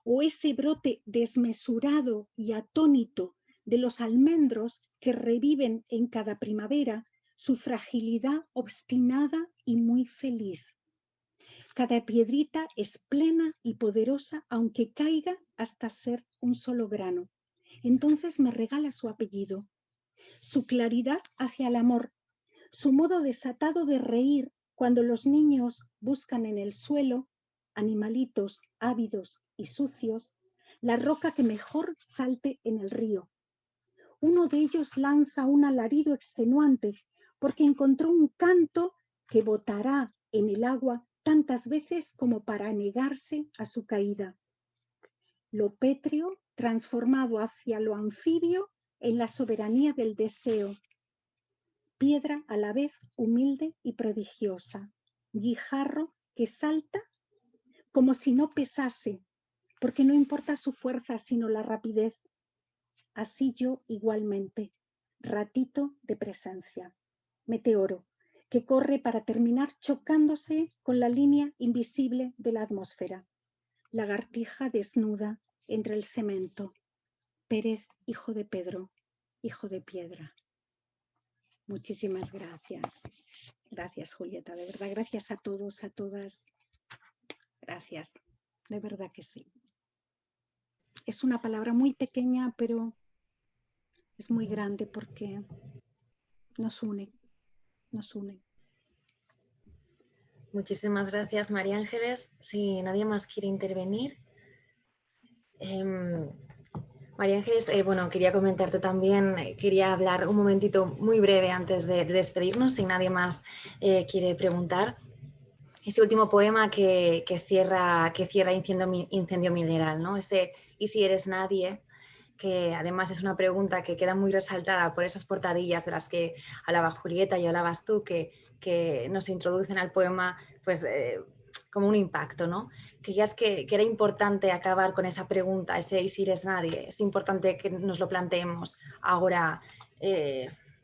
o ese brote desmesurado y atónito de los almendros que reviven en cada primavera su fragilidad obstinada y muy feliz. Cada piedrita es plena y poderosa, aunque caiga hasta ser un solo grano. Entonces me regala su apellido, su claridad hacia el amor, su modo desatado de reír cuando los niños buscan en el suelo, animalitos ávidos y sucios, la roca que mejor salte en el río. Uno de ellos lanza un alarido extenuante porque encontró un canto que botará en el agua tantas veces como para negarse a su caída. Lo pétreo transformado hacia lo anfibio en la soberanía del deseo. Piedra a la vez humilde y prodigiosa. Guijarro que salta como si no pesase, porque no importa su fuerza sino la rapidez. Así yo igualmente, ratito de presencia. Meteoro, que corre para terminar chocándose con la línea invisible de la atmósfera. Lagartija desnuda entre el cemento. Pérez, hijo de Pedro, hijo de piedra. Muchísimas gracias. Gracias, Julieta, de verdad, gracias a todos, a todas. Gracias, de verdad que sí. Es una palabra muy pequeña, pero es muy grande porque nos une, nos une. Muchísimas gracias, María Ángeles. Si nadie más quiere intervenir. María Ángeles, bueno, quería comentarte también, quería hablar un momentito muy breve antes de despedirnos, si nadie más quiere preguntar. Ese último poema que cierra Incendio Mineral, ¿no? Ese "y si eres nadie", que además es una pregunta que queda muy resaltada por esas portadillas de las que hablaba Julieta y hablabas tú, que nos introducen al poema pues, como un impacto, ¿no? Creías que era importante acabar con esa pregunta, ese "y si eres nadie". Es importante que nos lo planteemos ahora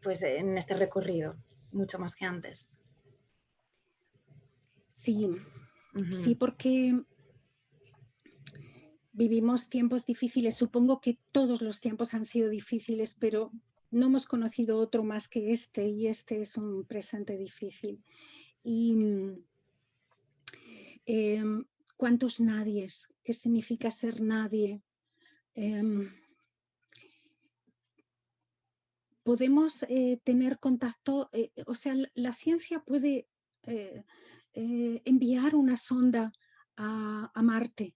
pues, en este recorrido, mucho más que antes. Sí, sí, porque vivimos tiempos difíciles. Supongo que todos los tiempos han sido difíciles, pero no hemos conocido otro más que este, y este es un presente difícil. Y ¿cuántos nadies? ¿Qué significa ser nadie? Podemos tener contacto, o sea, la ciencia puede enviar una sonda a Marte,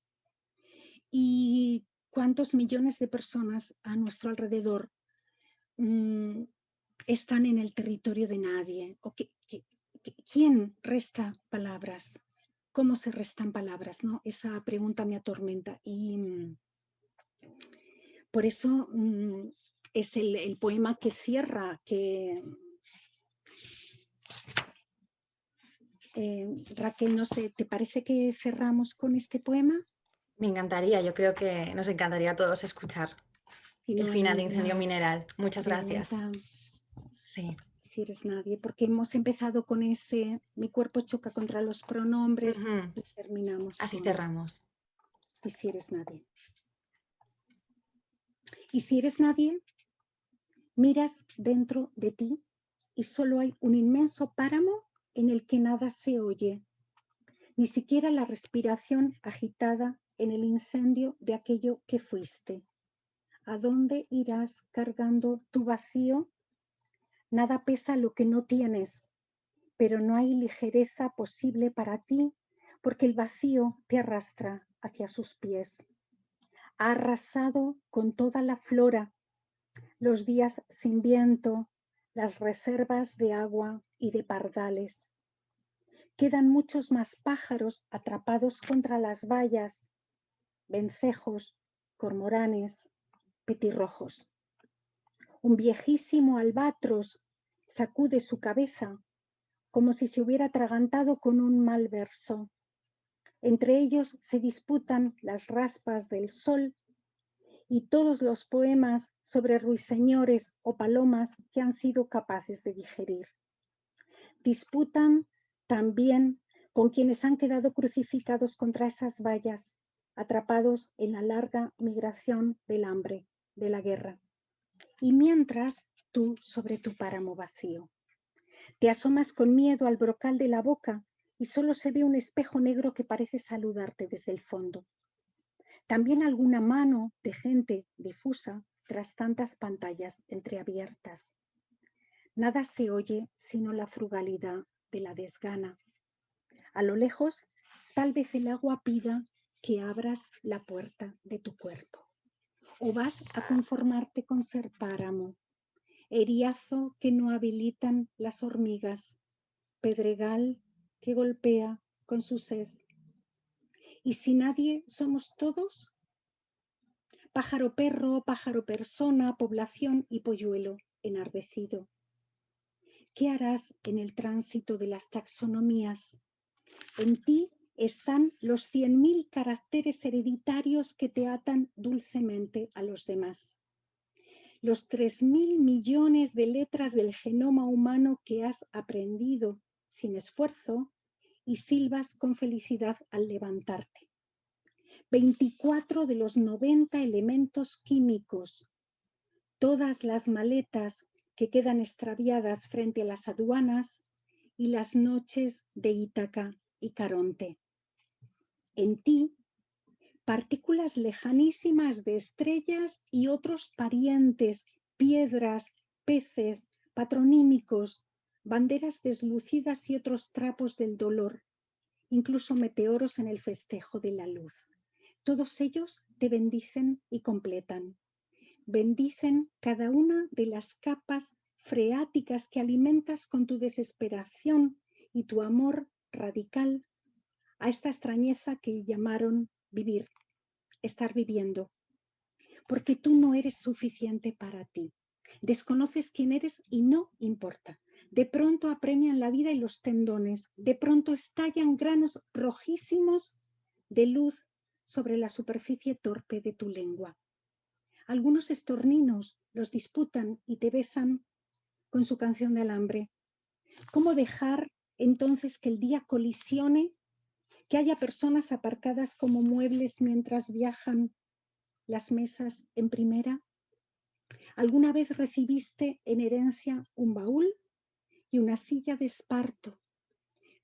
y cuántos millones de personas a nuestro alrededor están en el territorio de nadie. ¿O quién resta palabras? ¿Cómo se restan palabras? ¿No? Esa pregunta me atormenta, y por eso es el poema que cierra, que Raquel, no sé, ¿te parece que cerramos con este poema? Me encantaría, yo creo que nos encantaría a todos escuchar el final de Incendio Mineral. Muchas gracias. Sí. Si eres nadie, porque hemos empezado con ese, mi cuerpo choca contra los pronombres, y terminamos así con, cerramos. Y si eres nadie. Y si eres nadie, miras dentro de ti y solo hay un inmenso páramo en el que nada se oye, ni siquiera la respiración agitada en el incendio de aquello que fuiste. ¿A dónde irás cargando tu vacío? Nada pesa lo que no tienes, pero no hay ligereza posible para ti, porque el vacío te arrastra hacia sus pies. Ha arrasado con toda la flora, los días sin viento, las reservas de agua y de pardales. Quedan muchos más pájaros atrapados contra las vallas, vencejos, cormoranes, petirrojos. Un viejísimo albatros sacude su cabeza como si se hubiera atragantado con un mal verso. Entre ellos se disputan las raspas del sol y todos los poemas sobre ruiseñores o palomas que han sido capaces de digerir. Disputan también con quienes han quedado crucificados contra esas vallas, atrapados en la larga migración del hambre, de la guerra. Y mientras tú sobre tu páramo vacío. Te asomas con miedo al brocal de la boca y solo se ve un espejo negro que parece saludarte desde el fondo. También alguna mano de gente difusa tras tantas pantallas entreabiertas. Nada se oye sino la frugalidad de la desgana. A lo lejos, tal vez el agua pida que abras la puerta de tu cuerpo. O vas a conformarte con ser páramo, eriazo que no habilitan las hormigas, pedregal que golpea con su sed. Y si nadie somos todos, pájaro perro, pájaro persona, población y polluelo enardecido. ¿Qué harás en el tránsito de las taxonomías? En ti están los 100.000 caracteres hereditarios que te atan dulcemente a los demás. Los 3.000 millones de letras del genoma humano que has aprendido sin esfuerzo y silbas con felicidad al levantarte. 24 de los 90 elementos químicos, todas las maletas que quedan extraviadas frente a las aduanas y las noches de Ítaca y Caronte. En ti, partículas lejanísimas de estrellas y otros parientes, piedras, peces, patronímicos, banderas deslucidas y otros trapos del dolor, incluso meteoros en el festejo de la luz. Todos ellos te bendicen y completan. Bendicen cada una de las capas freáticas que alimentas con tu desesperación y tu amor radical a esta extrañeza que llamaron vivir, estar viviendo. Porque tú no eres suficiente para ti. Desconoces quién eres y no importa. De pronto apremian la vida y los tendones. De pronto estallan granos rojísimos de luz sobre la superficie torpe de tu lengua. Algunos estorninos los disputan y te besan con su canción del hambre. ¿Cómo dejar entonces que el día colisione, que haya personas aparcadas como muebles mientras viajan las mesas en primera? ¿Alguna vez recibiste en herencia un baúl y una silla de esparto?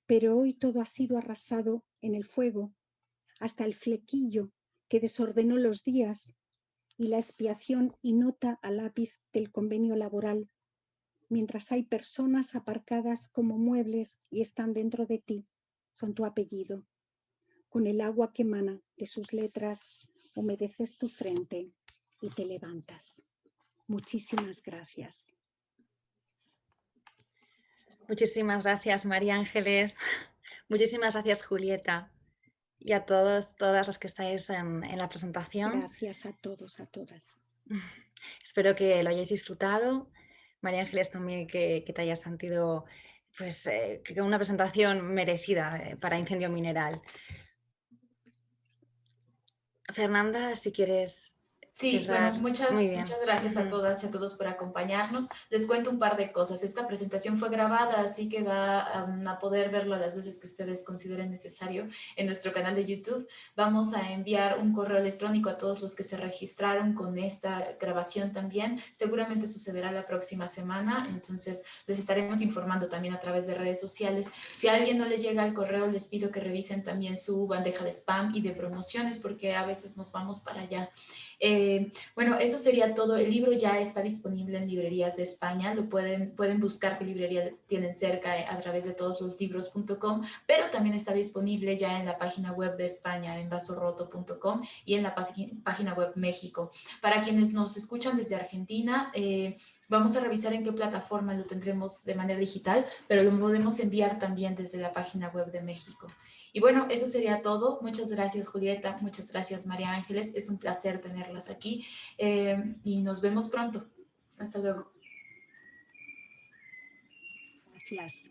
Pero hoy todo ha sido arrasado en el fuego, hasta el flequillo que desordenó los días y la expiación y nota a lápiz del convenio laboral, mientras hay personas aparcadas como muebles y están dentro de ti, son tu apellido. Con el agua que emana de sus letras, humedeces tu frente y te levantas. Muchísimas gracias. Muchísimas gracias, María Ángeles. Muchísimas gracias, Julieta. Y a todos, todas las que estáis en la presentación. Gracias a todos, a todas. Espero que lo hayáis disfrutado. María Ángeles, también que te hayas sentido pues, que una presentación merecida para Incendio Mineral. Fernanda, si quieres Sí, cerrar. bueno, Muy muchas bien. gracias a todas y a todos por acompañarnos. Les cuento un par de cosas. Esta presentación fue grabada, así que va a poder verlo las veces que ustedes consideren necesario en nuestro canal de YouTube. Vamos a enviar un correo electrónico a todos los que se registraron con esta grabación también. Seguramente sucederá la próxima semana, entonces les estaremos informando también a través de redes sociales. Si a alguien no le llega el correo, les pido que revisen también su bandeja de spam y de promociones, porque a veces nos vamos para allá. Bueno, eso sería todo. El libro ya está disponible en librerías de España. Lo pueden buscar qué librería tienen cerca a través de todoslosLibros.com, pero también está disponible ya en la página web de España, en vasorroto.com, y en la página web México. Para quienes nos escuchan desde Argentina, vamos a revisar en qué plataforma lo tendremos de manera digital, pero lo podemos enviar también desde la página web de México. Y bueno, eso sería todo. Muchas gracias, Julieta. Muchas gracias, María Ángeles. Es un placer tenerlas aquí y nos vemos pronto. Hasta luego. Gracias.